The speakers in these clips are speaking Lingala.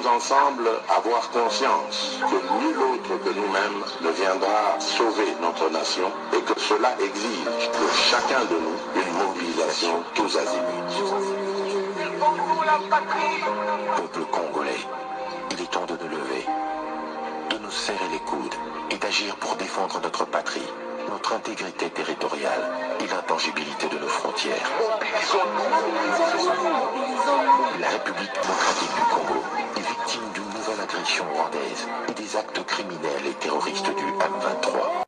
ensemble avoir conscience que nul autre que nous-mêmes ne viendra sauver notre nation et que cela exige de chacun de nous une mobilisation tous azimuts. Peuple congolais, il est temps de nous lever, de nous serrer les coudes et d'agir pour défendre notre patrie, notre intégrité territoriale et l'intangibilité de nos frontières. La République démocratique du Congo est victime d'une nouvelle agression rwandaise et des actes criminels et terroristes du M23.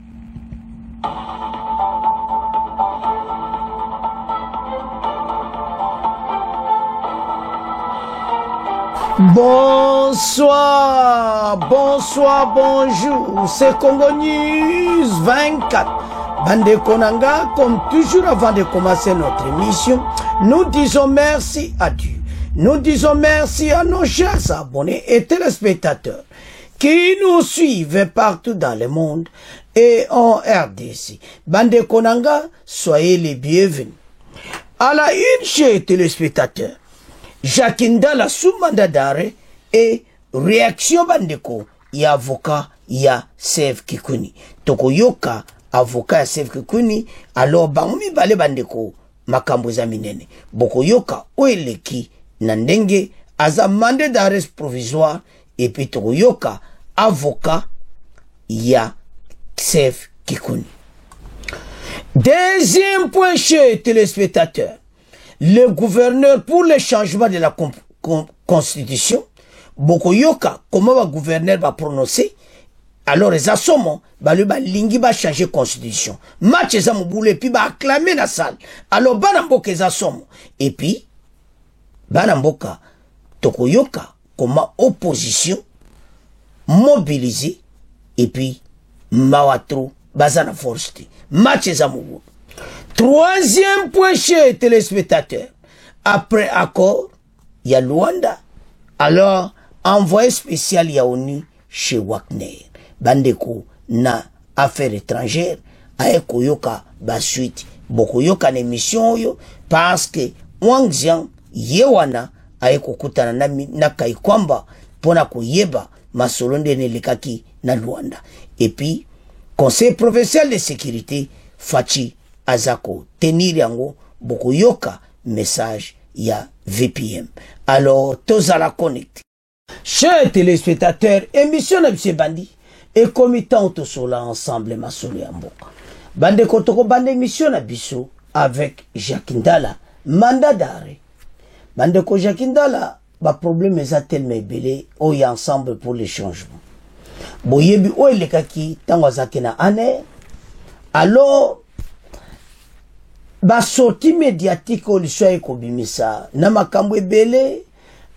Bonsoir, bonsoir, bonjour, c'est Congo News 24. Bande Konanga, comme toujours avant de commencer notre émission, nous disons merci à Dieu. Nous disons merci à nos chers abonnés et téléspectateurs qui nous suivent partout dans le monde et en RDC. Bande Konanga, soyez les bienvenus. À la une, chers téléspectateurs, Jacques Ndala sous mandat d'arrêt et réaction bandeko, il y a avocat, il y a Sève Kikuni. Toko yoka, avocat Sève Kikuni, alors bangomi bale bandeko, makambo za minene. Boko yoka, oeleki, nandenge, aza mandat d'arrêt provisoire, et puis toko yoka, avocat, il y a Sève Kikuni. Deuxième point, chez téléspectateurs. Le gouverneur pour le changement de la constitution, Bokoyoka, comment le gouverneur va prononcer, alors les assommons, le lingi va changer constitution. Match les amoboulé, puis va acclamer la salle. Alors, banamboka les assommons. Et puis, banamboka, tokoyoka, comment opposition, mobiliser, et puis, mawatro, bazana force. Match les amoboulé. Troisième point, chez téléspectateurs. Après accord, il y a Luanda. Alors, envoyé spécial Yaoni chez Wagner. Bandeko na affaires étrangères. Aye koyoka ba suite. Boko yoka na émission yo. Parce que Wang Jiang yewana aye kokutana na kaikwamba pona koyeba masolonde nelikaki na Luanda. Et puis, conseil professionnel de sécurité Fachi Azako tenir yango boko yoka message ya VPM. Alors tozala connecté. Chers téléspectateurs, émission na bise bandi et comitant tosola ensemble masolo ya mboka. Bande kotoko bande émission na biso avec Jacques Ndala mandat d'arrêt. Bande ko Jacques Ndala ba problème eza tellement belé o ya ensemble pour le changement. Boyebi o elekaki tango azakena ane. Alors ba sorti médiatique au lissoy ko bimisa na makambo ebele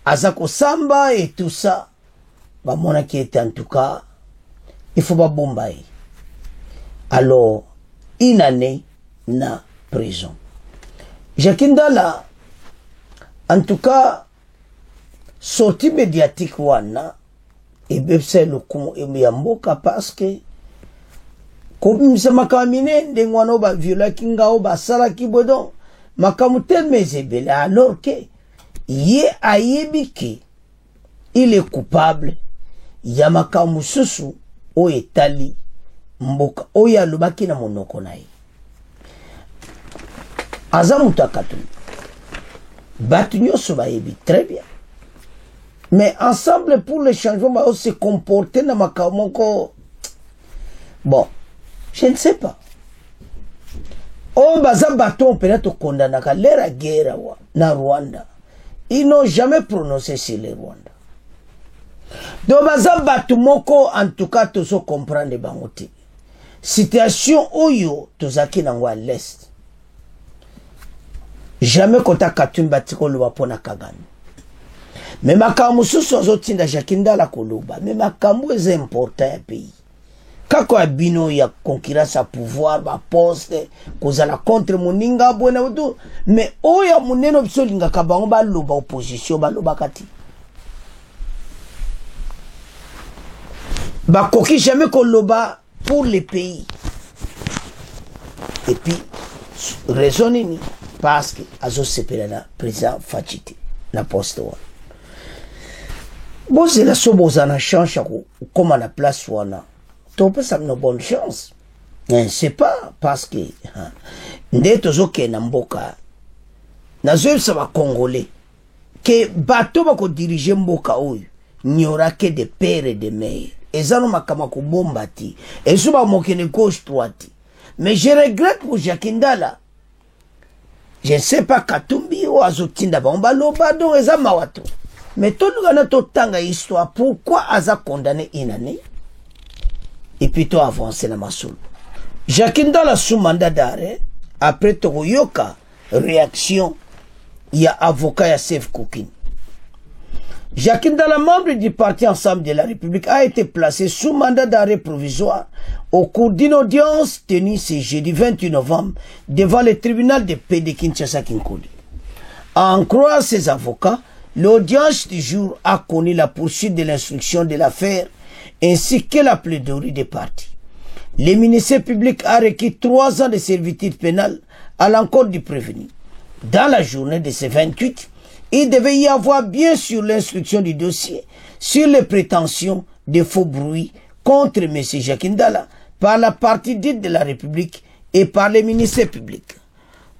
azako samba et tout ça ba mona qui est en tout cas il faut ba bombaye. Alors une année na prison. Jacques Ndala en tout cas sorti médiatique wana et bepse le kumo ya mboka parce que comme makamine ndengwana ba viola kinga ba sala kibodon makamutel mezebele alors que ye ayebiki il est coupable ya makamususu o etali mboka o ya lobaki na monoko na ye azamuta katu batu nyoso ba yebi très bien mais ensemble pour le changement va se comporter na makamoko bon. Je ne sais pas. On baza baton peut-être condamné à la guerre na Rwanda. Ils n'ont jamais prononcé sur le Rwanda. Donc baza baton moko en tout cas tous comprendre bangote. Situation oyo tozaki nango à l'est. Jamais kota katumba tiko luba pona kagani. Mais makamu susu azotinda Jacques Ndala koloba. Mais makamu est important ya pays. Kako abino ya concurrence à pouvoir ba poste kozala contre moninga bona wutu mais oya muneno biso linga kabango ba loba opposition ba loba kati ba koki jamais ko loba pour les pays et puis raisonnez parce que azo sepela na président Fachite na poste wa bozela so bozana chance comme na place wana tope ça une bonne chance c'est pas parce que nde tozoke na mboka nazoyebisa bacongolais ke bato bako diriger mboka oyo n'y aura que des pères et des mères eza no makama kobomba ti ezo bamokene gauche droite mais je regrette pour Jacques Ndala. Je ne sais pas Katumbi ou Azotinda Bambaloba donc eza mawato. Mais tout le monde a tout tanga histoire pourquoi Aza condamné une année et puis toi avancé dans ma soul. Jacques Ndala sous mandat d'arrêt après Toyoka réaction il y a avocat ya Safe Cooking. Jacques Ndala, membre du parti Ensemble de la République, a été placé sous mandat d'arrêt provisoire au cours d'une audience tenue ce jeudi 28 novembre devant le tribunal de paix de Kinshasa-Kinkoli. À en croire ses avocats, l'audience du jour a connu la poursuite de l'instruction de l'affaire ainsi que la plaidoirie des parties. Le ministère public a requis 3 ans de servitude pénale à l'encontre du prévenu. Dans la journée de ce 28, il devait y avoir bien sûr l'instruction du dossier sur les prétentions de faux bruits contre M. Jacques Ndala par la partie dite de la République et par les ministères publics.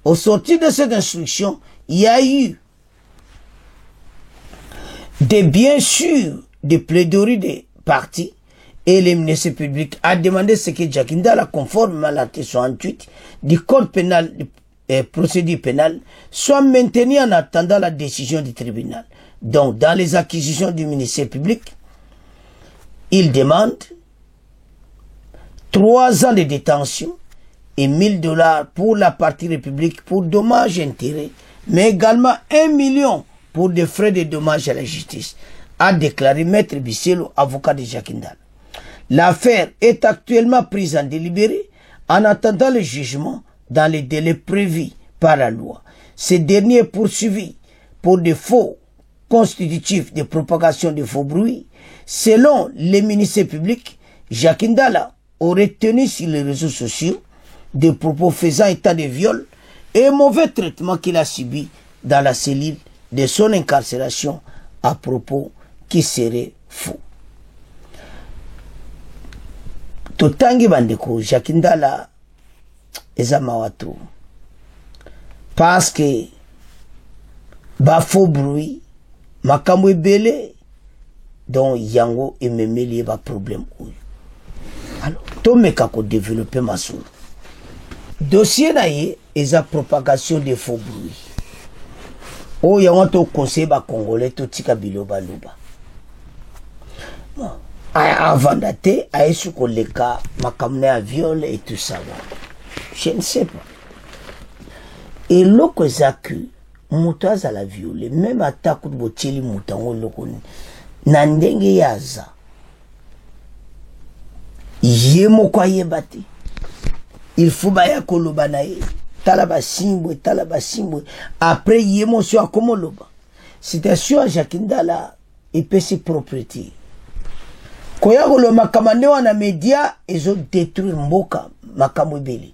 Au sortir de cette instruction, il y a eu bien sûr des plaidoiries des partis et les ministères publics a demandé ce que Jacques Ndala, conformément à l'article 68 du Code pénal et procédure pénale, soit maintenu en attendant la décision du tribunal. Donc, dans les acquisitions du ministère public, il demande 3 ans de détention et $1000 pour la partie république pour dommages et intérêts, mais également 1 million pour des frais de dommages à la justice, a déclaré Maître Bisselo, avocat de Jacques Ndala. L'affaire est actuellement prise en délibéré en attendant le jugement dans les délais prévus par la loi. Ce dernier est poursuivi pour des faux constitutifs de propagation de faux bruits. Selon les ministères publics, Jacques Ndala aurait tenu sur les réseaux sociaux des propos faisant état de viol et mauvais traitement qu'il a subi dans la cellule de son incarcération à propos qui serait faux. Totangi bandeko Jacques Ndala eza mawato parce que ba faux bruit makambo ebele donc yango ememeli ba problème oyo. Alors tomeka ko développer masolo dossier na ye eza propagation de faux bruit o yango to conseil ba congolais to tika biloba loba bon avant d'aller à ce que les cas makamne à viol et tout ça. Je ne sais pas. Et loko zaku mutaza la viole même attaque de boteli mutango loko na ndenge yaza yemo kwa yebate il faut baya koloba na ye talaba simbo après yemo so akomoloba c'était sûr Jacques Ndala et pesi propriété koya kolo makamande wana media ezo détruire mboka makambo beli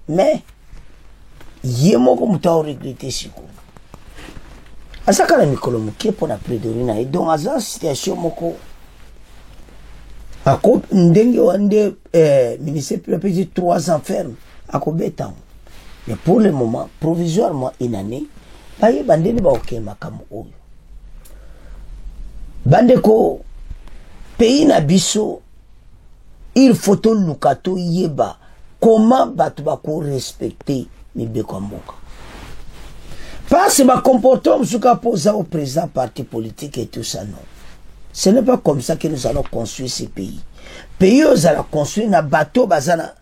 mais yemo ko mutao regretter siko asaka na mikolo mukie pona plaidoirie na donc aza situation moko ako ndenge wande ministère public 3 ans ferme akobeta mais pour le moment provisoirement une année baye bandeni ba ok makambo oyo bandeko pays na biso il faut to lukato yeba comment batu bako respecter mibeko mboka parce que comportement suka posa au président parti politique et tout ça non. Ce n'est pas comme ça que nous allons construire ce pays. Pays nous allons construire na bateau bazana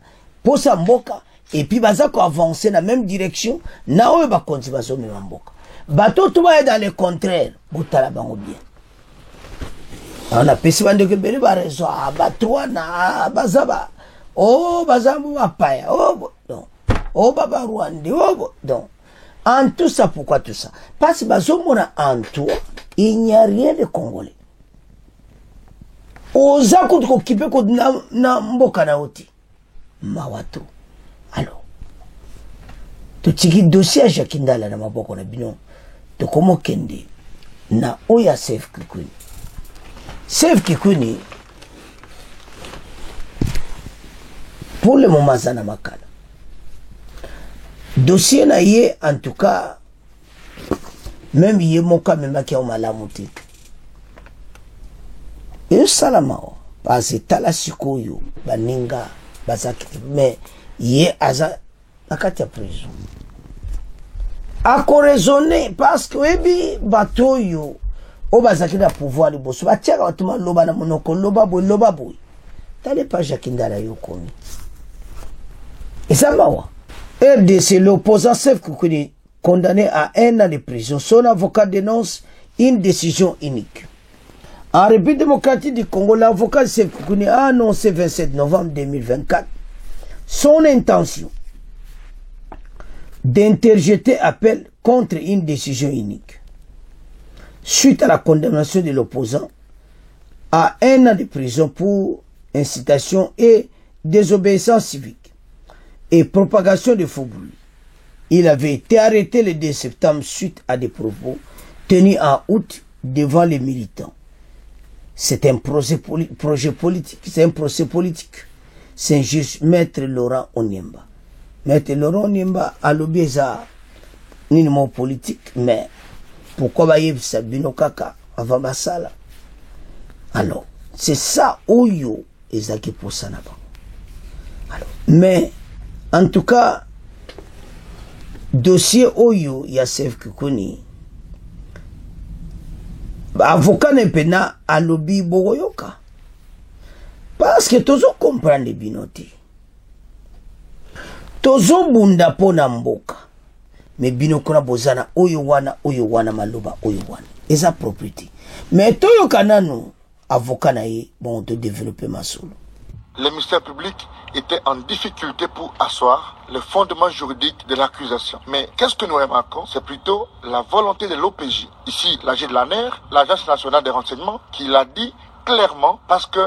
posa mboka et puis bazako avancer dans la même direction na oyo ba continuer bazo mboka. Bateau tout va dans le contraire, botala bango bien. On a pesi bande ke bele ba raison bateau na bazaba oh bazamu mapaya oh non oh baba Rwanda oh donc en tout ça pourquoi tout ça parce que bazomona en tout il n'y a rien de congolais oza ko kipe ko na mboka na oti mawato alors to tiki dossier Jacques Ndala na maboko na bino to komo kende na oya Safe Cooking Sève Kikuni, pour le moment, ça n'a pas makala. Dossier na yé, en tout cas, même yé moka même qui a malamuti. Et salamao, parce que tala sikoyo, baninga, bazaki, mais yé aza, nakati ya prison. Ako raisonner, parce que ebi batoyo, o bazaki na pouvoir li boso, batiaka batuma loba na monoko, loba boy. Tale pa jakindala yo komi. Et ça mawa. RDC, l'opposant Sève Kikuni, condamné à 1 an de prison. Son avocat dénonce une décision unique. En République démocratique du Congo, l'avocat de Sève Kikuni a annoncé 27 novembre 2024 son intention d'interjeter appel contre une décision unique. Suite à la condamnation de l'opposant à 1 an de prison pour incitation et désobéissance civique et propagation de faux bruits. Il avait été arrêté le 2 septembre suite à des propos tenus en août devant les militants. C'est un projet politique, c'est un procès politique. C'est juste Maître Laurent Onyemba. Maître Laurent Onyemba a lobby ça, ni le mot politique, mais pourquoi baïb Sabino Kaka avant Bassala? Alors, c'est ça Oyo et Zaki pour ça là-bas. Alors, mais en tout cas, dossier Oyo, il y a Sève Kikuni. Avocat n'est pas à lobby Bogoyoka. Parce que tous comprennent les binotis. Tous bunda pona mboka. Mais binokona bozana Oyo wana maloba Oyo wana. Et sa propriété. Mais toyo kanano, avocat nae, bon, de développer ma solo. Le ministère public était en difficulté pour asseoir le fondement juridique de l'accusation. Mais qu'est-ce que nous remarquons? C'est plutôt la volonté de l'OPJ. Ici, l'AG de l'ANER, l'Agence nationale des renseignements, qui l'a dit clairement parce que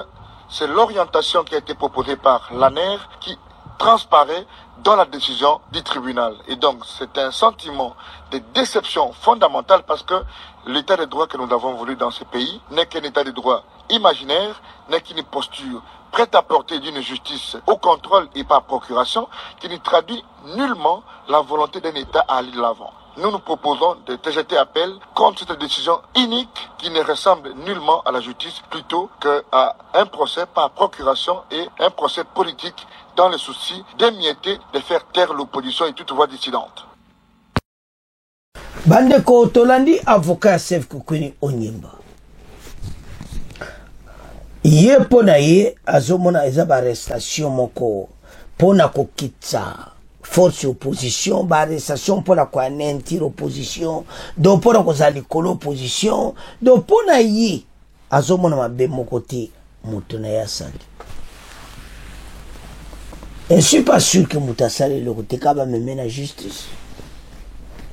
c'est l'orientation qui a été proposée par l'ANER qui transparaît dans la décision du tribunal. Et donc, c'est un sentiment de déception fondamentale parce que l'état de droit que nous avons voulu dans ce pays n'est qu'un état de droit imaginaire, n'est qu'une posture prête à porter d'une justice au contrôle et par procuration qui ne traduit nullement la volonté d'un État à aller de l'avant. Nous nous proposons de jeter appel contre cette décision unique qui ne ressemble nullement à la justice plutôt qu'à un procès par procuration et un procès politique dans le souci d'émietter, de faire taire l'opposition et toute voix dissidente. Bande Tolandi, avocat Sève Kikuni Onyemba. Ye pona ye azomona ezaba arrestation moko pona ko kitsa force opposition ba arrestation pona ko anéantir opposition do pona ko zali kolo opposition do pona ye azomona mabe moko te mutu na ya sali. Et je suis pas sûr que Moutasali le côté kaba me mène à justice.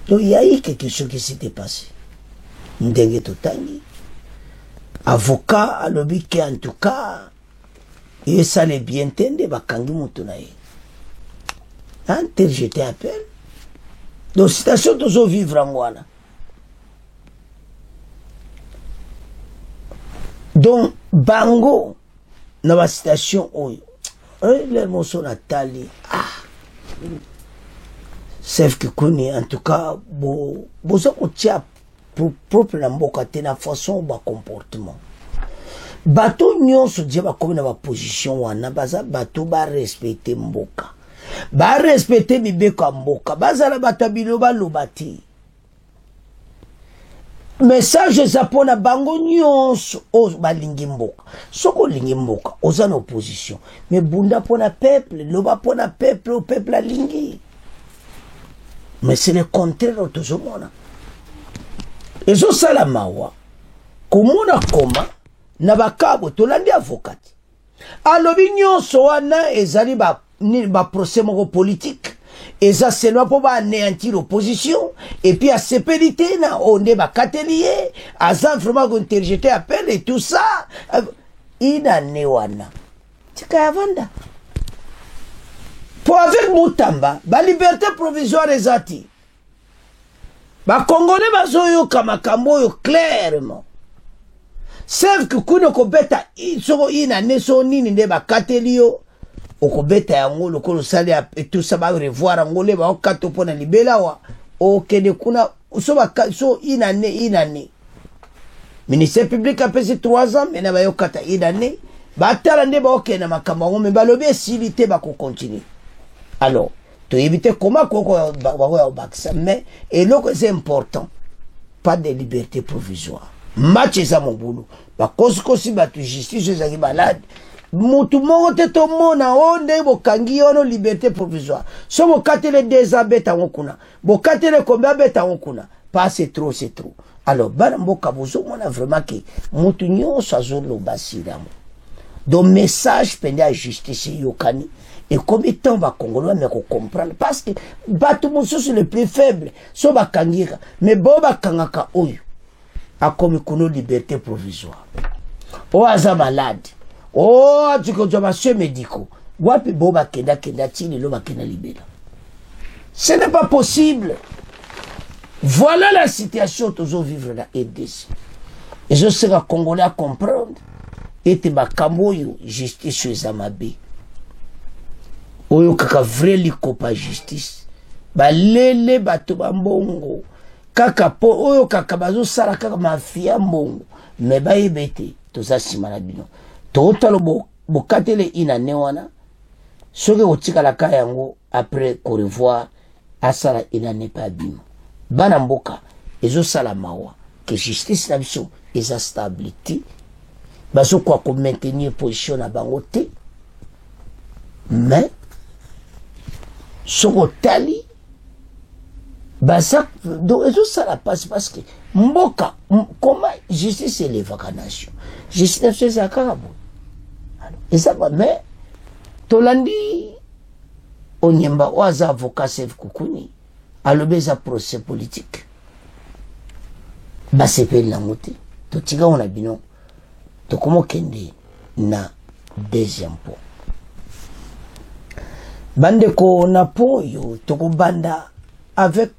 Donc il y a eu quelque chose qui s'était passé. Ndenge totangi. Avocat à lobby qui en tout cas et ça les bien tende bakangi mutunaye. Interjeté appel. Donc citation toujours vivre en moi. Donc bango na ba citation oyo. Les mots sont natali. Sève Kikuni en tout cas bozo ko tia propre na mboka te na façon ba comportement. Bato nyonso je ba komi na ba position wana baza bato ba respecter mboka. Ba respecter mibeko mboka. Baza na bato biloba lobati. Message zapona bango nyonso o balingi mboka. Soko lingi mboka oza na opposition. Mais bunda pona peuple, loba pona peuple au peuple a lingi. Mais c'est le contraire au tozomona. Ezo salamawa komona koma na bakabo tolandi avocat alobi nyonso wana ezali ba procès moko politique eza seulement pour ba anéantir l'opposition et puis à sepelité na onde bakatelier aza vraiment interjeter appel et tout ça ina newana tika yavanda pour avec Mutamba ba liberté provisoire ezati. Ba Congolais bazoyo kamakambo yo clairement. sauf que kuna kobeta soko ina neso nini nde bakateli yo okobeta yango lokolo sali et tout ça va revoir yango le ba okato pona libela wa okende kuna so inane ministère public a pesé 3 ans mais na ba yokata inane batala nde ba okena makambo ngo me balobi silité ba ko continuer alors to éviter comment ko ba mais et loko c'est important pas de liberté provisoire match ça mon boulot ba kosi ba tu justice ezaki malade mutu moko te tomona onde bokangi ono liberté provisoire so bokatele 2 ans beta ngokuna bokatele combien beta ngokuna pas c'est trop alors bana mboka bozo mona vraiment que mutu nyonso azoloba silamo donc message pende à justice yokani et combien de temps va congolais mais comprendre parce que bato mosusu le plus faible so bakangika mais bo bakangaka oyo akomi kuno liberté provisoire o aza malade oh tu connais monsieur médicaux wapi bo bakenda tini lo bakenda libela ce n'est pas possible. Voilà la situation toujours vivre la RDC et je serai congolais à comprendre et te bakamoyo justice chez Zamabe oyo kaka vrai likopa justice balele bato bambongo kaka po oyo kaka bazo sala kaka mafia mbongo me bayebete toza simana bino totalo bokatele inane wana soki otikala ka yango après ko revoir asala inane pa bino bana mboka ezo sala mawa que justice na biso eza stabilité baso kwa ko maintenir position na bango te mais soko tali basa donc ezo sala passe parce que mboka comment justice et les vacances justice c'est akabo et ça va mais tolandi onyemba oaza avocat chef kukuni alobeza procès politique basepeli na mote totika on a bino to comment kende na deuxième point bande ko na po yo to ko banda avec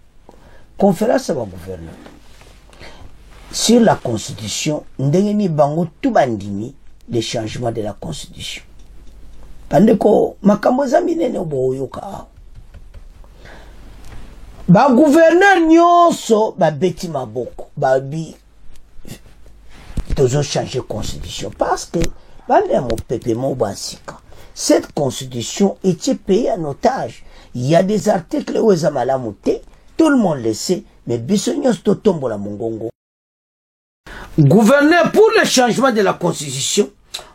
conférence au gouverneur sur la constitution ndenge ni bango tout bandini les changements de la constitution bande ko makambo za minene oboyo ka ba gouverneur nyonso ba beti maboko ba bi tozo changer constitution parce que bande mo pepe mo basika cette constitution était payée en otage. Il y a des articles où ils ont tout le monde le sait, mais bisognos to tombo la mongongo. Gouverneur pour le changement de la constitution,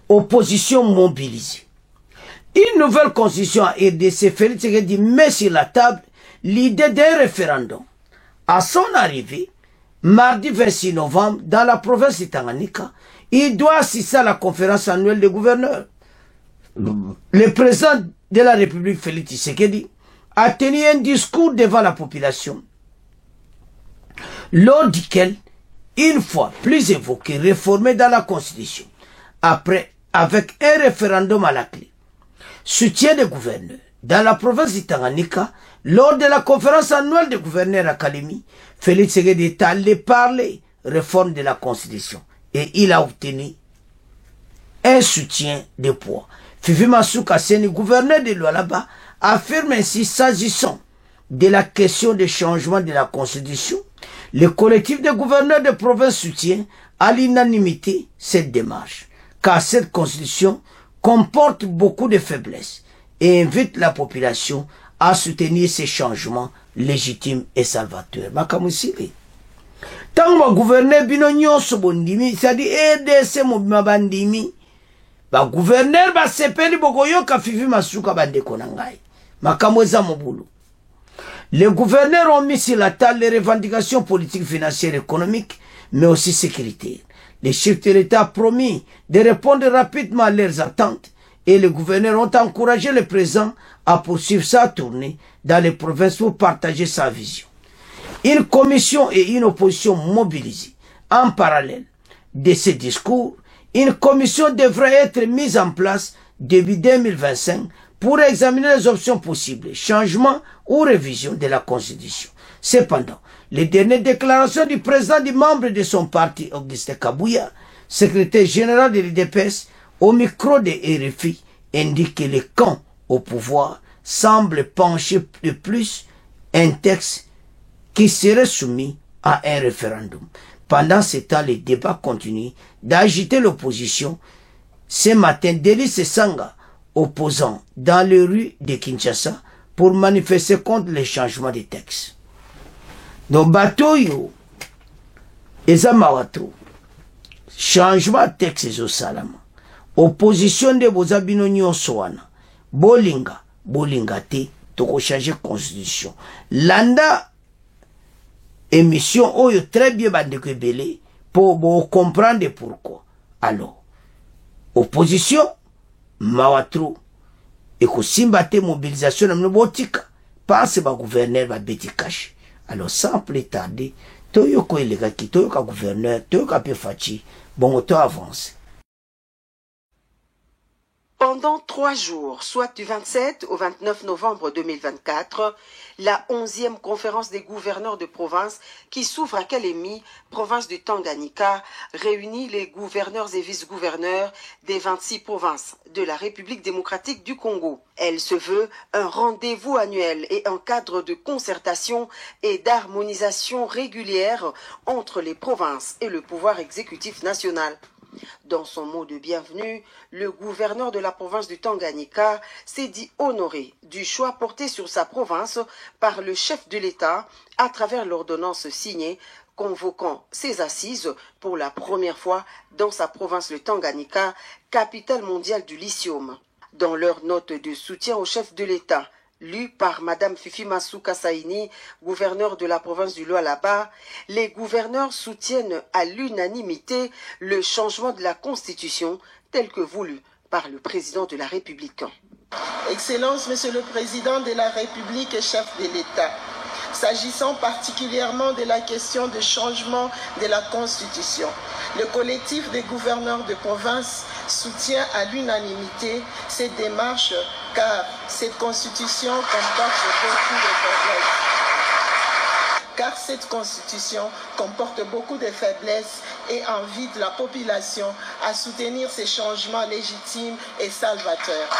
opposition mobilisée. Une nouvelle constitution a RDC Félix dit met sur la table l'idée d'un référendum. À son arrivée, mardi 26 novembre, dans la province de Tanganyika, il doit assister à la conférence annuelle des gouverneurs. Le président de la République, Félix Tshisekedi, a tenu un discours devant la population, lors duquel, une fois plus évoqué, réformé dans la Constitution, après, avec un référendum à la clé, soutien des gouverneurs. Dans la province de Tanganyika, lors de la conférence annuelle des gouverneurs à Kalemi, Félix Tshisekedi est allé parler réforme de la Constitution et il a obtenu un soutien de poids. Fifi Masuka Seni, gouverneur de Lualaba, affirme ainsi, s'agissant de la question des changements de la Constitution, le collectif des gouverneurs de province soutient à l'unanimité cette démarche, car cette Constitution comporte beaucoup de faiblesses et invite la population à soutenir ces changements légitimes et salvateurs. Makamusiri. Tant que gouverneur binonyo sobondimi, c'est-à-dire RDC mobimabandimi, ba gouverneur ba sepeli bokoyo ka Fifi Masuka bande konangai makamweza mobulu. Les gouverneurs ont mis sur la table les revendications politiques, financières, économiques, mais aussi sécuritaires. Les chefs de l'État ont promis de répondre rapidement à leurs attentes et les gouverneurs ont encouragé le président à poursuivre sa tournée dans les provinces pour partager sa vision. Une commission et une opposition mobilisées en parallèle de ces discours. Une commission devrait être mise en place début 2025 pour examiner les options possibles, changement ou révision de la Constitution. Cependant, les dernières déclarations du président du membre de son parti, Augustin Kabouya, secrétaire général de l'UDPS, au micro de RFI, indique que le camp au pouvoir semble pencher de plus un texte qui serait soumis à un référendum. Pendant ce temps, le débat continue d'agiter l'opposition. Ce matin, Délice Sanga, opposant dans les rues de Kinshasa, pour manifester contre les changements de texte. Donc, Batoyo, Eza Mawato, changement de texte Ezo Salama, opposition de Bozabino Nyonsoana, Bolinga, te, toko changer constitution. Landa, émission, oyo très bien bandeko belé, pour comprendre pourquoi. Alors, opposition, Mawatro, et que Simbate mobilisation na mnobotika, passe ba gouverneur ba beti cash. Alors sans plus tarder, toyo ko elega ki toyo ka gouverneur, toyo ka pe fachi, bon auto avance. Pendant 3 jours, soit du 27 au 29 novembre 2024, la 11e conférence des gouverneurs de province qui s'ouvre à Kalemi, province du Tanganyika, réunit les gouverneurs et vice-gouverneurs des 26 provinces de la République démocratique du Congo. Elle se veut un rendez-vous annuel et un cadre de concertation et d'harmonisation régulière entre les provinces et le pouvoir exécutif national. Dans son mot de bienvenue, le gouverneur de la province du Tanganyika s'est dit honoré du choix porté sur sa province par le chef de l'État à travers l'ordonnance signée convoquant ses assises pour la première fois dans sa province le Tanganyika, capitale mondiale du lithium. Dans leur note de soutien au chef de l'État, lue par Madame Fifi Masuka Saini, gouverneur de la province du Lualaba, les gouverneurs soutiennent à l'unanimité le changement de la Constitution tel que voulu par le président de la République. Excellence, Monsieur le Président de la République et chef de l'État, s'agissant particulièrement de la question de changement de la Constitution, le collectif des gouverneurs de province soutient à l'unanimité cette démarche car cette Constitution comporte beaucoup de faiblesses et invite la population à soutenir ces changements légitimes et salvateurs.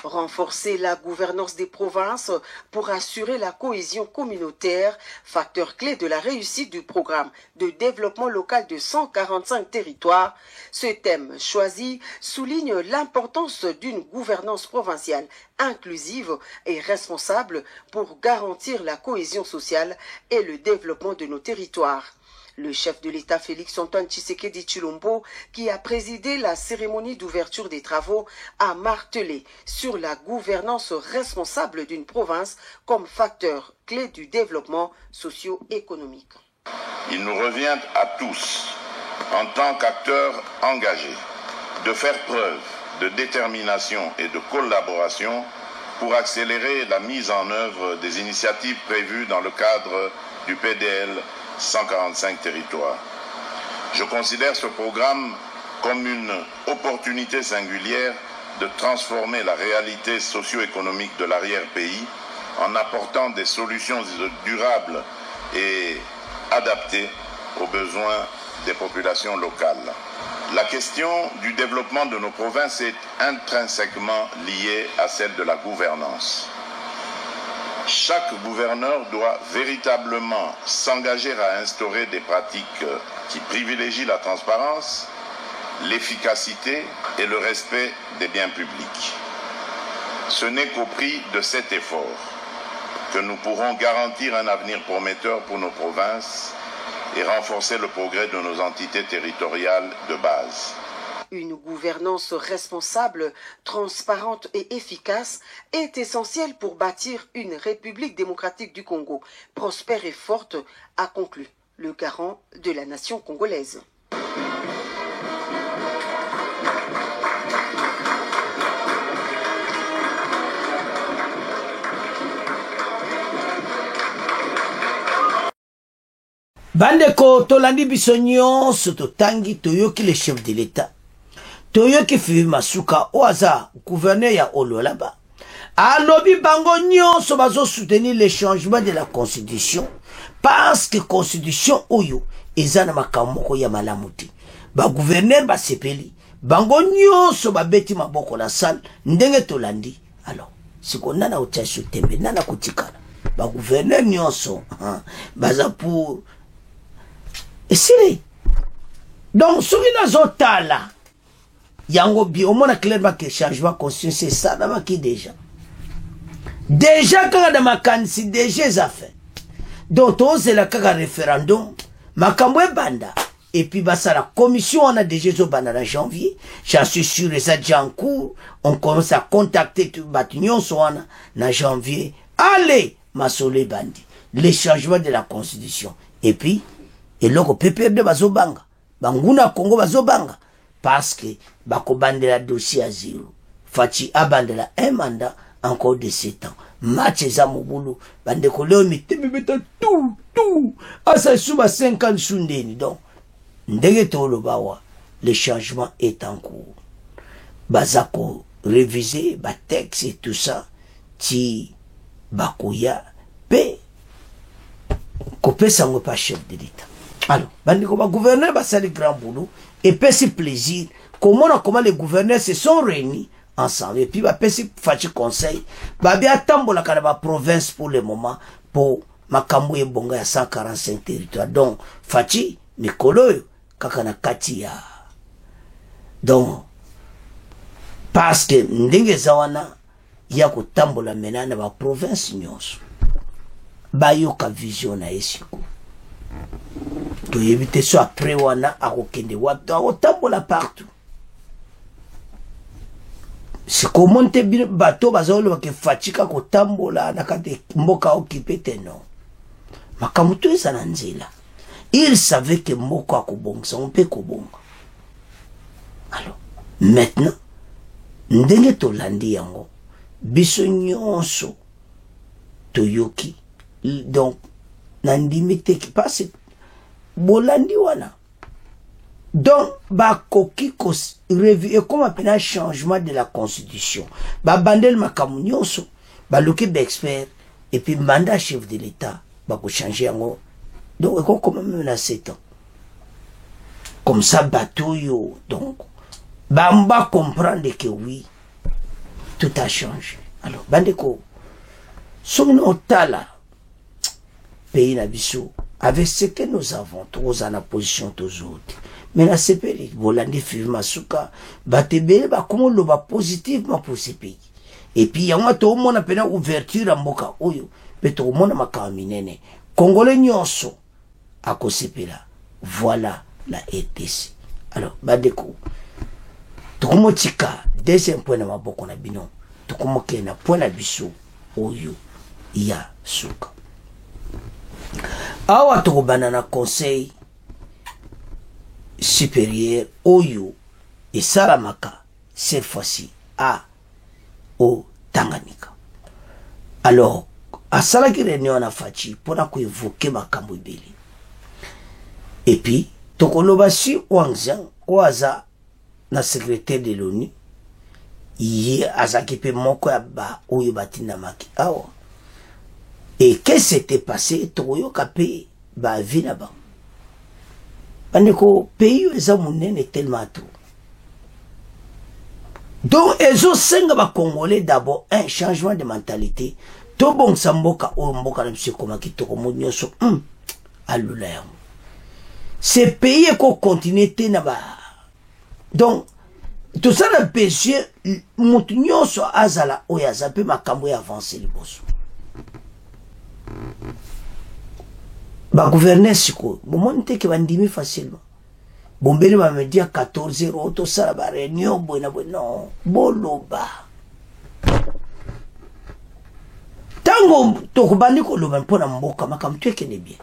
Renforcer la gouvernance des provinces pour assurer la cohésion communautaire, facteur clé de la réussite du programme de développement local de 145 territoires. Ce thème choisi souligne l'importance d'une gouvernance provinciale inclusive et responsable pour garantir la cohésion sociale et le développement de nos territoires. Le chef de l'État Félix Antoine Tshisekedi Tshilombo, qui a présidé la cérémonie d'ouverture des travaux, a martelé sur la gouvernance responsable d'une province comme facteur clé du développement socio-économique. Il nous revient à tous, en tant qu'acteurs engagés, de faire preuve de détermination et de collaboration pour accélérer la mise en œuvre des initiatives prévues dans le cadre du PDL 145 territoires. Je considère ce programme comme une opportunité singulière de transformer la réalité socio-économique de l'arrière-pays en apportant des solutions durables et adaptées aux besoins des populations locales. La question du développement de nos provinces est intrinsèquement liée à celle de la gouvernance. Chaque gouverneur doit véritablement s'engager à instaurer des pratiques qui privilégient la transparence, l'efficacité et le respect des biens publics. Ce n'est qu'au prix de cet effort que nous pourrons garantir un avenir prometteur pour nos provinces et renforcer le progrès de nos entités territoriales de base. Une gouvernance responsable, transparente et efficace est essentielle pour bâtir une République démocratique du Congo, prospère et forte, a conclu le garant de la nation congolaise. Bandeko tolandi biso nyonso totangi toyoki le chef de l'État. Toyoki Fifi Masuka oaza gouverneur ya Lualaba. Alobi bango nyonso bazo soutenir le changement de la constitution parce que constitution oyo eza na makamoko ya malamuti. ba gouverneur ba sepeli bango nyonso ba beti maboko na salle ndenge tolandi. Alors siko nana otiasu tembe nana kutikana ba gouverneur nyonso baza pour esili. Donc soki nazotala yango bi omona clairement que changement constitutionnel c'est ça na qui déjà quand dans ma candidature déjà ça fait. Donc c'est la kaka référendum makambo banda et puis basa la commission on a déjà zo banda en janvier, j'en suis sûr et ça déjà en cours, on commence à contacter tout batunion soana en janvier. Allez masole bandi les changements de la constitution et puis et loko PPR de bazobanga banguna Congo bazobanga parce que bako bandela dossier à zéro Fachi abandela un mandat encore de 7 ans. Match za mobulu bande ko leo mitebe beta tout asa suba 50 sundeni. Donc ndenge tolo bawa le changement est en cours. Bazako réviser ba texte et tout ça ti bakoya pe ko pesa ngo pas chef de l'État. Alors bande ko ba gouverneur ba sali grand boulot et pe si plaisir comment les gouverneurs se sont réunis ensemble et puis ba pesi fachi conseil ba bia tambola kana ba province pour le moment pour makambo e bonga ya 145 territoires. Donc fachi mikolo kaka na kati ya donc parce que ndenge zawana ya ko tambola menana ba province nyonso ba yoka vision na esiko to éviter so après wana akokende wato akotambola partout. Si comment te bateau bazolo ke fatika ko tambola nakate mboka okipete non. Makamuto esa na nzela. Il savait que mboka akobongsa on peut kobonga. Alors maintenant ndenge to landi yango biso nyonso toyoki donc nandimite ki passe bolandi wana. Donc, bakoki et comme appelle un changement de la constitution. Ba bandel makamunyoso, ba loke d'expert, et puis mandat chef de l'État, ba ko changer yango. Donc, comme même à 7 ans. Comme ça, bateau yo, donc, ba mba comprendre que oui, tout a changé. Alors, bandeko, son otala, pays na biso, avec ce que nous avons, tous en la position tous autres. Mais la CPL, Bolandi Firma Souka, Batebe, comment le va positivement pour ces pays. Et puis, il y a tout le monde appelle ouverture à Moka Oyo, mais tout le monde m'a caminé. Congolais nyonso, à Kosepela. Voilà la RTC. Alors, Badeko, tout le monde tika, deuxième point de ma boko na binon, tout le monde qui na point na biso, Oyo, ya Souka. Awa to banana conseil supérieur Oyo et Salamaka cette fois-ci au Tanganyika. Alors à Salaki réunion à Fachi pour évoquer makambo ibeli. Et puis Tokolobashi Wangzang Oaza na secrétaire de l'ONU yi azakipe moko ya ba Oyo batina maki awa. Et qu'est-ce qui s'était passé? Toyo kapé ba vina ba. Pandeko pays eza munene tellement tout. Donc ezo senga ba Congolais d'abord un changement de mentalité. To bon samboka o mboka na bisi koma kitoko monyoso alula yango. Ces pays ko continuité na ba. Donc tout ça na péché mutu nyonso azala oyaza pe makambo ya avancer liboso. Ba gouverneur siko bomonte ke bandimi facilement bombeli ba me dia 14h to sala ba réunion bona non boloba tango to kubandi ko loba mpona mboka makamtu ekene bien.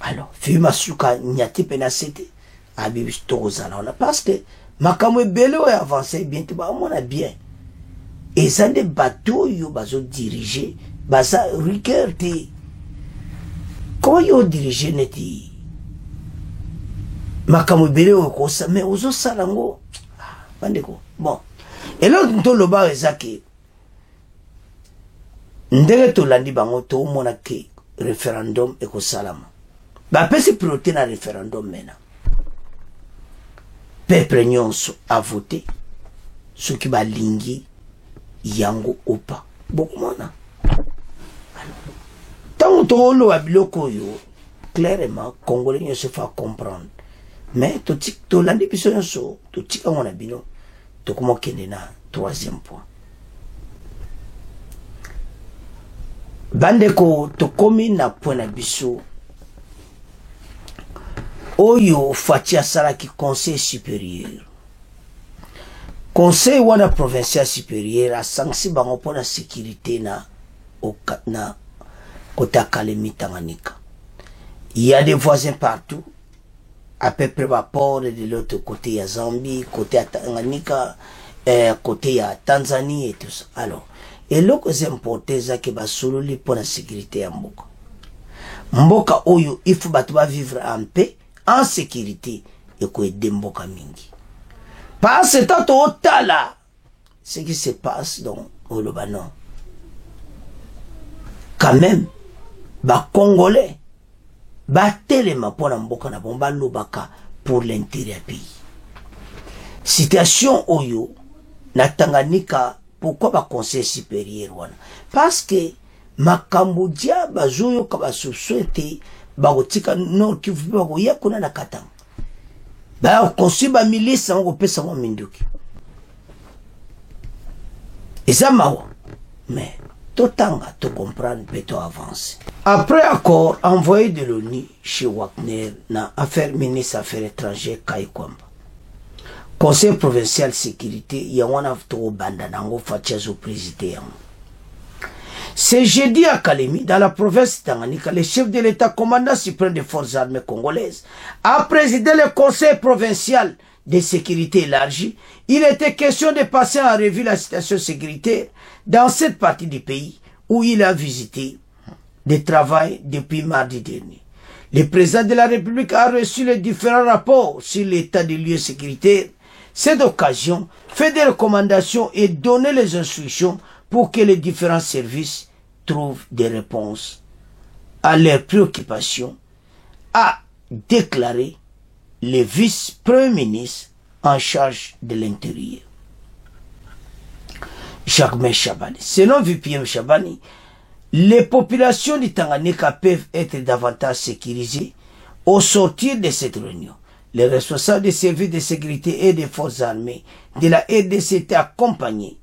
Alors fima suka nyati pena sete abibi to zala on parce que makamwe bele o avancer bien to ba mona bien et ça des bateaux yo bazo diriger baza regarder comment yo diriger neti makambo bele ko sa mais ozo salango bandeko bon et là to loba ezaki ndenge to landi bango to mona ke référendum e ko salama ba pesi priorité na référendum mena peuple nyonso a voté ce qui va lingi yango opa bokomona tant tolo abiloko yo clairement congolais nyonso fa comprendre mais to landi biso nyonso to tika ngona bino to komokende na troisième point bandeko to komi na point na biso oyo fati asalaki conseil supérieur conseil wana provincial supérieur asangisi bango mpona sécurité na côté Kalemi Tanganyika. Il y a des voisins partout à peu près à port de l'autre côté il y a Zambie, côté à Tanganyika, côté à Tanzanie et tout ça. Alors et là que c'est important c'est que basololi pour la sécurité ya mboka mboka oyo il faut bato ba vivre en paix en sécurité et ko aider mboka mingi parce que tant otala ce qui se passe dans au Liban quand même ba congolais ba telema pour la mboka na bomba lobaka pour l'intérêt du pays situation oyo na Tanganyika. Pourquoi ba conseil supérieur wana? Parce que makambo dia bazoyo ka ba souhaité ba otika nord Kivu ba ko yakuna na Katanga. Ba conseil ba milice ngo pesa mo minduki. Eza mawa. Mais totanga to comprendre peut avancer. Après accord envoyé de l'ONU chez Wagner na affaires ministre affaires étrangères Kai Kwamba. Conseil provincial sécurité, il y a un autre banda nango fatiazo président. C'est jeudi à Kalemi, dans la province de Tanganyika, le chef de l'État commandant suprême des forces armées congolaises a présidé le conseil provincial de sécurité élargi. Il était question de passer en revue la situation sécuritaire dans cette partie du pays où il a visité des travail depuis mardi dernier. Le président de la République a reçu les différents rapports sur l'état des lieux sécuritaires. Cette occasion fait des recommandations et donner les instructions pour que les différents services trouvent des réponses à leurs préoccupations, a déclaré le vice-premier ministre en charge de l'intérieur, Jacques Chabani. Selon VPM Chabani, les populations du Tanganyika peuvent être davantage sécurisées au sortir de cette réunion. Les responsables des services de sécurité et des forces armées de la RDC étaient accompagnés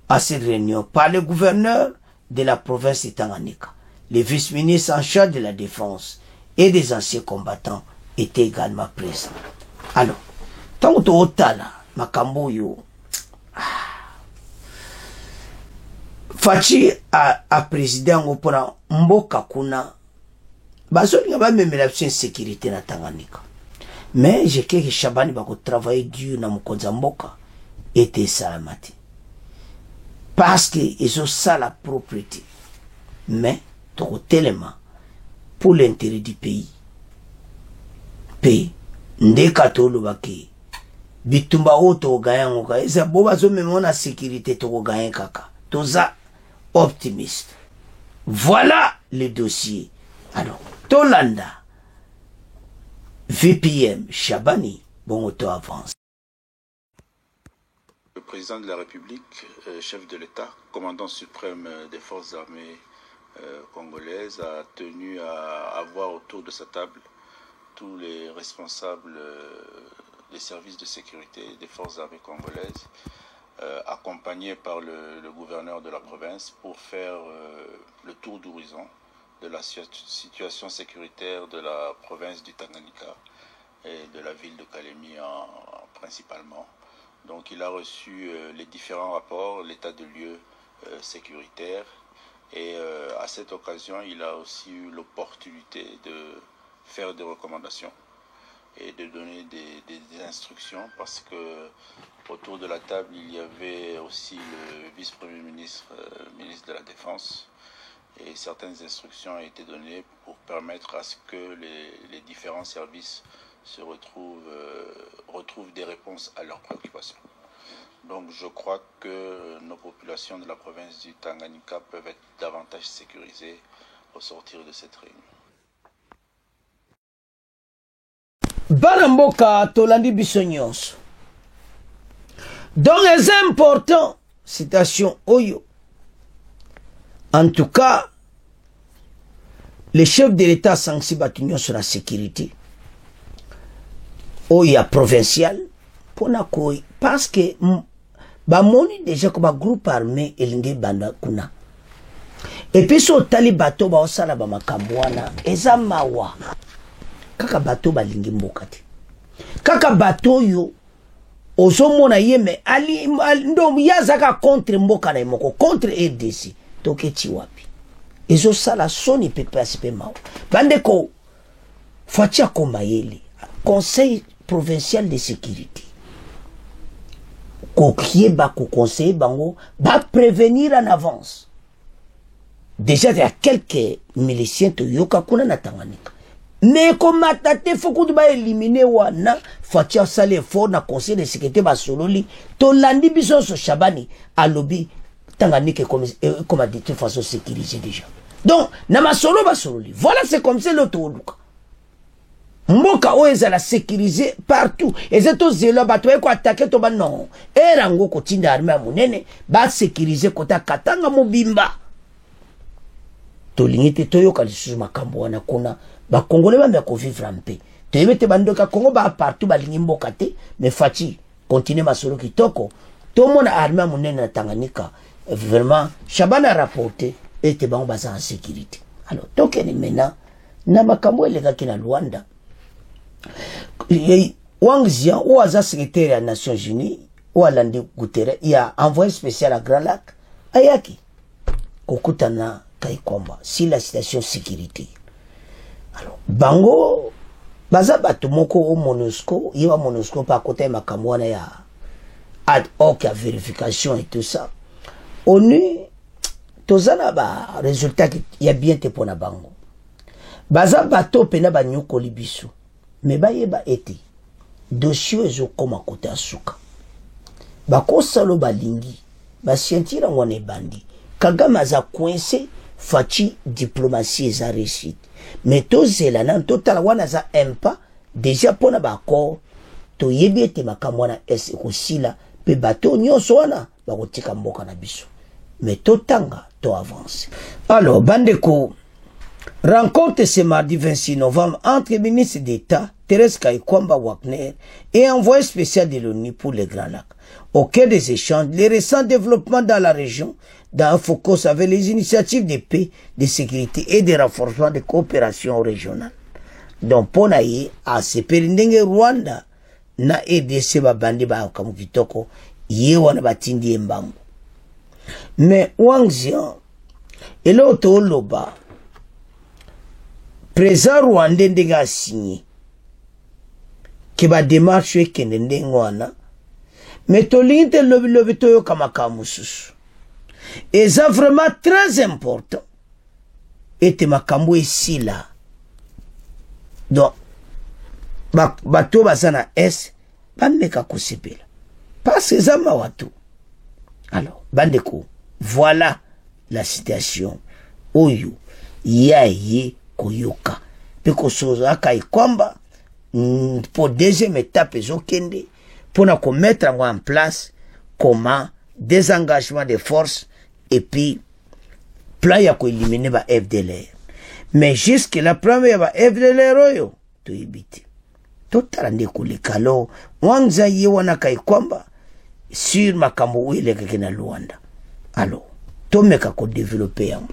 à cette réunion par le gouverneur de la province de Tanganyika. Les vice-ministres en charge de la défense et des anciens combattants étaient également présents. Alors, tant que otala makambo yo Fachi a président opona mboka kuna bazoli nga ba memela sécurité na Tanganyika. Mais je sais que Chabani va travailler dur dans mon mboka était salamati. Parce qu'ils ont ça la propriété. Mais, tellement, pour l'intérêt du pays. Pays. Ndeka tolo baki. Bitumba oto gayan oka. Eza boba zo memon la sécurité to gayan kaka. Toza optimiste. Voilà le dossier. Alors, Tolanda. VPM Chabani, bon auto avance. Le président de la République, chef de l'État, commandant suprême des forces armées congolaises, a tenu à avoir autour de sa table tous les responsables des services de sécurité des forces armées congolaises, accompagnés par le gouverneur de la province pour faire le tour d'horizon de la situation sécuritaire de la province du Tanganyika et de la ville de Kalemi principalement. Donc il a reçu les différents rapports, l'état de lieu sécuritaire, et à cette occasion il a aussi eu l'opportunité de faire des recommandations et de donner des instructions, parce que autour de la table il y avait aussi le vice-premier ministre, ministre de la Défense, et certaines instructions ont été données pour permettre à ce que les différents services se retrouvent des réponses à leurs préoccupations. Donc je crois que nos populations de la province du Tanganyika peuvent être davantage sécurisées au sortir de cette réunion. bana mboka tolandi biso nyonso. Donc c'est important citation oyo. En tout cas, le chef de l'État sanksi batunion sur la sécurité. Oya provincial pona koi parce que ba moni déjà comme un groupe armé elinge banda kuna. Et puis so tali bato ba osala ba makambwana eza mawa. Kaka bato balingi mboka te. Kaka bato yo ozomona yeme ali ndo yazaka contre mboka na moko contre RDC toketi wapi. Ezo sala soni pepe asipe mawa. Bandeko fatia komayeli Conseil provincial de sécurité. Kokie ba ko conseiller bango ba prévenir en avance. Déjà il y a quelques miliciens to yoka kuna na Tanganyika. Mais comme matate fokudu ba éliminer wana fatia sale fort na conseil de sécurité ba sololi to landi biso so Shabani alobi Tanganyika comme a dit de façon sécurisée déjà. Donc na masolo ba sololi. Voilà c'est comme ça l'autre luka. Mboka oeza la sécuriser partout. Et c'est tout zélo bato eko attaquer to ba non. Erango kotinda armée ya munene ba sécuriser kota katanga mobimba. To lingite to yoka lisusu makambo wana kuna ba congolais ba ko vivre en paix. To yebete bandoka Congo ba partout ba lingi mboka te mais fati continuer masolo kitoko. To mona armée ya munene na Tanganyika vraiment Shabana rapporté était ba baza en sécurité. Alors tokeni maintenant na makambo elega kina Luanda. Wang Zian, ou à secrétaire des Nations Unies, ou à Landi Guterres, il a envoyé spécial à Grand Lac, Ayaki, Kokutana Kaikomba, si la situation sécurité. Alors, Bango, Baza Batumoko au MONUSCO, il y a MONUSCO par côté Makamwana, ya ad hoc à vérification et tout ça. ONU, Tozana ba résultat qui y a bien te pona Bango. Baza Bato pena ba nyuko libisu. Mais ba yeba ete dossier ezo koma kota suka bako salo balingi ba sentira ngone bandi Kagame aza coincé fachi diplomatie eza réussite mais to zela na total wana za impa déjà pona bako to yebi ete makamwana es ekosila pe bato nyonso wana bakotika mboka na biso mais to tanga to avance. Alors bandeko, rencontre ce mardi 26 novembre entre le ministre d'État Thérèse Kaikomba Wagner et envoyé spécial de l'ONU pour les Grands Lacs. Au cœur des échanges, les récents développements dans la région, dans un focus avec les initiatives de paix, de sécurité et de renforcement de coopération régionale. Donc, pour naïe, à ce périndenge Rwanda, na RDC babandi ba kamukitoko, ye wana batindi mbangu. Mais Wang Zian, et l'autre loba, président rwandais ndenge signé que ba démarche ekende ndenge wana mais tolingi te lobi toyoka makambo mosusu eza vraiment très important ete makambo esila donc bato baza na es bameka kosepela parce que eza mawa tu. Alors bandeko, voilà la situation oyo ya ye koyoka peko soza Kaikomba pour deuxième étape ezokende pour mettre en place comment désengagement des forces et puis plan ya ko éliminer ba FDLR. Mais jusque la première ba FDLR oyo to yibiti totala ndeko lekalo Wangza ye wana Kaikomba sur makambo oyo elekeke na Luanda. Alors tomeka ko développer yango.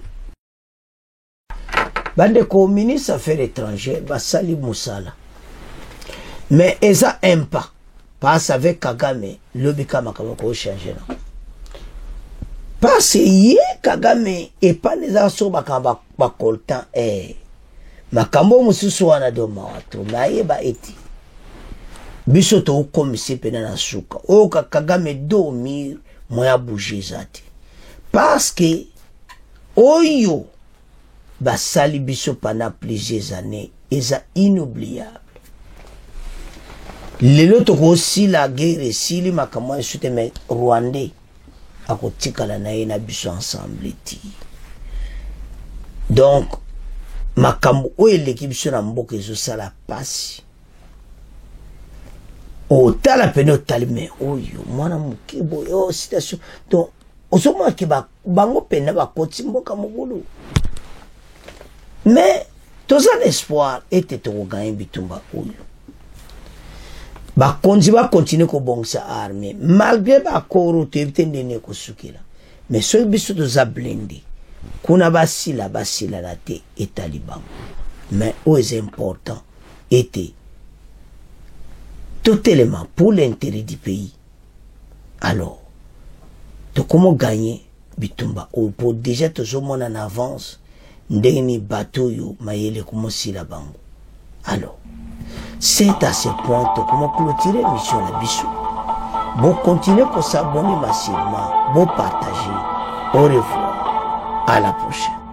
Bandeko ministre affaires étrangères basali musala. Mais eza impa passe avec Kagame lobika makambo ko changer na. Parce ye Kagame et pas les aso bakamba bakoltan makambo mususu wana doma watu mayeba eti biso to komisi pena na suka o Kagame dormir moya bouger zati parce que oyo basali biso pendant plusieurs années eza inoubliable. Lelo toko aussi la guerre sili makamwa sute me Rwandais akotikala na ye na biso ensemble ti. Donc makambo oyo eleki biso na mboka ezo sala pasi otala pene otali me oyo mwana moke boye oh citation donc ozomaki bango pene bakoti mboka mobulu mais toza l'espoir ete tokoganye bitumba oyo bakonzi bakontinue kobongisa armée malgré bakoro toyebi te ndenge ekosukela mais soki biso toza blende kuna basila na te etali bango mais oyo eza important ete totalement pour l'intérêt du pays alors comment gagner bitumba ou pour déjà toujours en avance ndeni bateau yo mayele comment si la bango alors c'est à ce point comment clôturer mission la biso bon continuer pour s'abonner massivement bon partager au revoir à la prochaine.